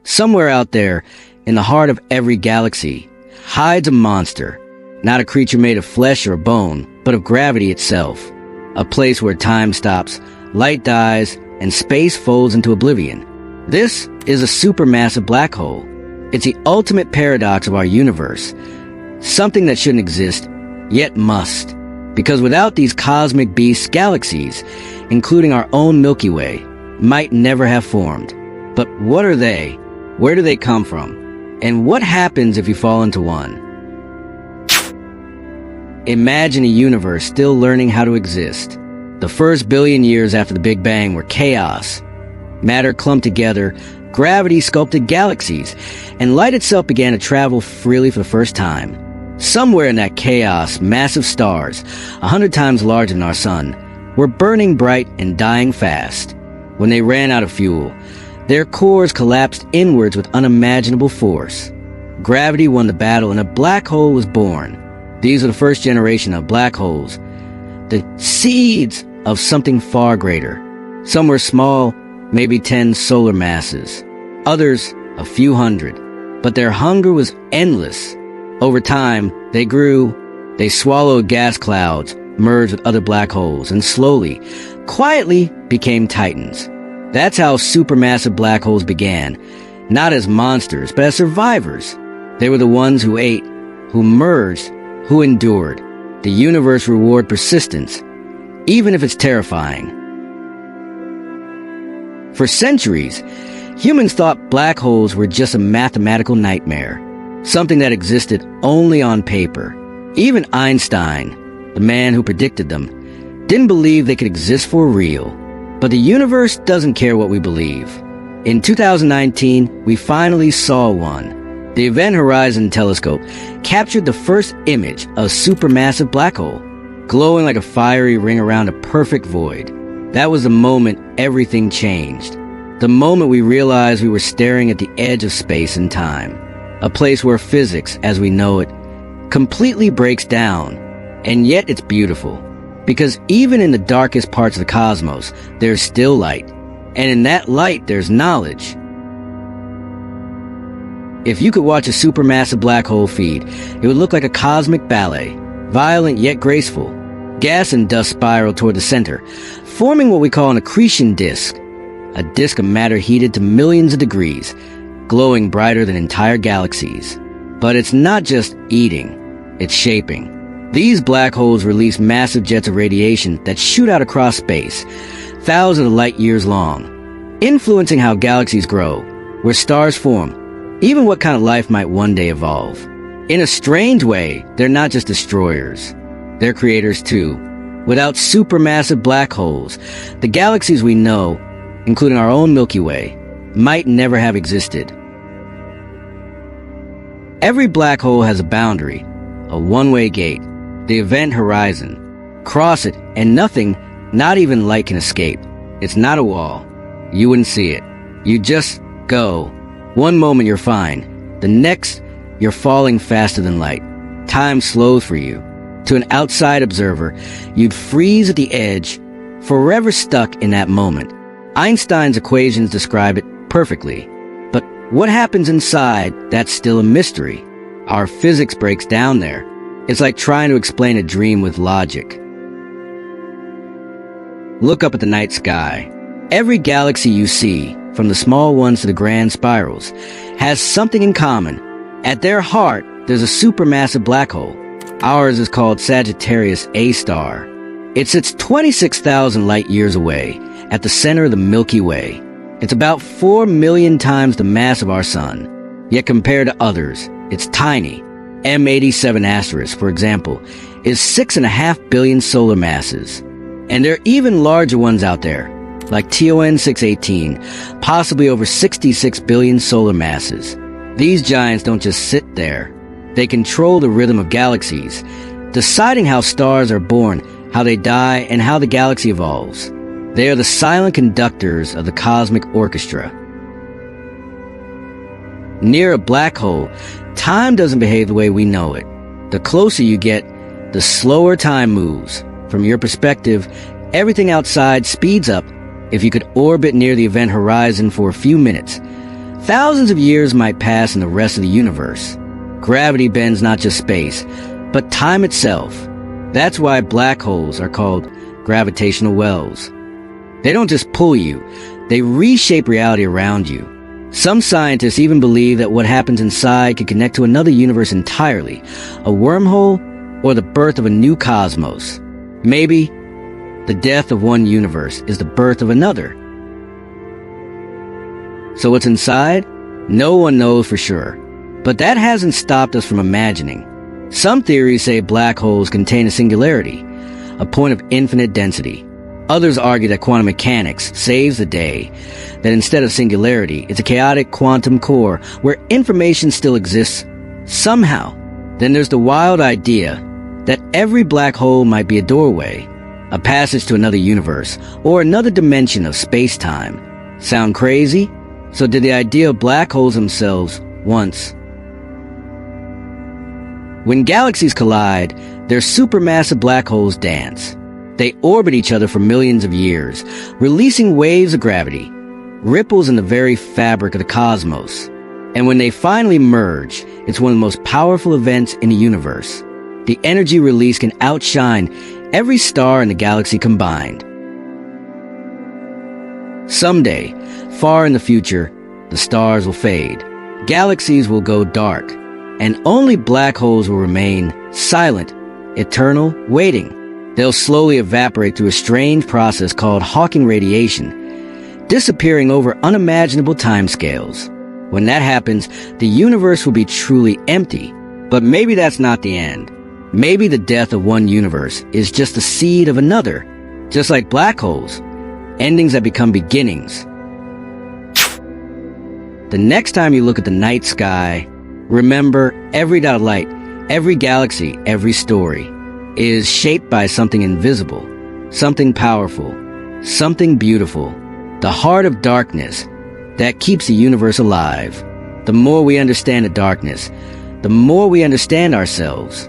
Somewhere out there, in the heart of every galaxy, hides a monster. Not a creature made of flesh or bone, but of gravity itself. A place where time stops, light dies, and space folds into oblivion. This is a supermassive black hole. It's the ultimate paradox of our universe. Something that shouldn't exist, yet must. Because without these cosmic beasts, galaxies, including our own Milky Way, might never have formed. But what are they? Where do they come from? And what happens if you fall into one? Imagine a universe still learning how to exist. The first billion years after the Big Bang were chaos. Matter clumped together, gravity sculpted galaxies, and light itself began to travel freely for the first time. Somewhere in that chaos, massive stars, 100 times larger than our sun, were burning bright and dying fast. When they ran out of fuel, their cores collapsed inwards with unimaginable force. Gravity won the battle and a black hole was born. These are the first generation of black holes, the seeds of something far greater. Some were small, maybe 10 solar masses. Others, a few hundred. But their hunger was endless. Over time, they grew. They swallowed gas clouds, merged with other black holes, and slowly, quietly became titans. That's how supermassive black holes began. Not as monsters, but as survivors. They were the ones who ate, who merged, who endured. The universe reward persistence, even if it's terrifying. For centuries, humans thought black holes were just a mathematical nightmare, something that existed only on paper. Even Einstein, the man who predicted them, didn't believe they could exist for real. But the universe doesn't care what we believe. In 2019, we finally saw one. The Event Horizon Telescope captured the first image of a supermassive black hole, glowing like a fiery ring around a perfect void. That was the moment everything changed. The moment we realized we were staring at the edge of space and time. A place where physics, as we know it, completely breaks down. And yet it's beautiful. Because even in the darkest parts of the cosmos, there's still light. And in that light, there's knowledge. If you could watch a supermassive black hole feed, it would look like a cosmic ballet, violent yet graceful. Gas and dust spiral toward the center, forming what we call an accretion disk, a disk of matter heated to millions of degrees, glowing brighter than entire galaxies. But it's not just eating, it's shaping. These black holes release massive jets of radiation that shoot out across space, thousands of light years long, influencing how galaxies grow, where stars form, even what kind of life might one day evolve. In a strange way, they're not just destroyers. They're creators too. Without supermassive black holes, the galaxies we know, including our own Milky Way, might never have existed. Every black hole has a boundary, a one-way gate, the event horizon. Cross it, and nothing, not even light, can escape. It's not a wall. You wouldn't see it. You just go. One moment you're fine. The next, you're falling faster than light. Time slows for you. To an outside observer, you'd freeze at the edge, forever stuck in that moment. Einstein's equations describe it perfectly. But what happens inside, that's still a mystery. Our physics breaks down there. It's like trying to explain a dream with logic. Look up at the night sky. Every galaxy you see, from the small ones to the grand spirals, has something in common. At their heart, there's a supermassive black hole. Ours is called Sagittarius A star. It sits 26,000 light years away, at the center of the Milky Way. It's about 4 million times the mass of our sun. Yet compared to others, it's tiny. M87 Asterisk, for example, is 6.5 billion solar masses. And there are even larger ones out there, like TON 618, possibly over 66 billion solar masses. These giants don't just sit there. They control the rhythm of galaxies, deciding how stars are born, how they die, and how the galaxy evolves. They are the silent conductors of the cosmic orchestra. Near a black hole, time doesn't behave the way we know it. The closer you get, the slower time moves. From your perspective, everything outside speeds up. If you could orbit near the event horizon for a few minutes, Thousands of years might pass in the rest of the universe. Gravity bends not just space, but time itself. That's why black holes are called gravitational wells. They don't just pull you, they reshape reality around you. Some scientists even believe that what happens inside could connect to another universe entirely, a wormhole or the birth of a new cosmos. Maybe the death of one universe is the birth of another. So what's inside? No one knows for sure. But that hasn't stopped us from imagining. Some theories say black holes contain a singularity, a point of infinite density. Others argue that quantum mechanics saves the day, that instead of singularity, it's a chaotic quantum core where information still exists somehow. Then there's the wild idea that every black hole might be a doorway, a passage to another universe, or another dimension of space-time. Sound crazy? So did the idea of black holes themselves once? When galaxies collide, their supermassive black holes dance. They orbit each other for millions of years, releasing waves of gravity, ripples in the very fabric of the cosmos. And when they finally merge, it's one of the most powerful events in the universe. The energy release can outshine every star in the galaxy combined. Someday, far in the future, the stars will fade, galaxies will go dark, and only black holes will remain silent, eternal, waiting. They'll slowly evaporate through a strange process called Hawking radiation, disappearing over unimaginable timescales. When that happens, the universe will be truly empty. But maybe that's not the end. Maybe the death of one universe is just the seed of another, just like black holes, endings that become beginnings. The next time you look at the night sky, remember every dot of light, every galaxy, every story is shaped by something invisible, something powerful, something beautiful, the heart of darkness that keeps the universe alive. The more we understand the darkness, the more we understand ourselves.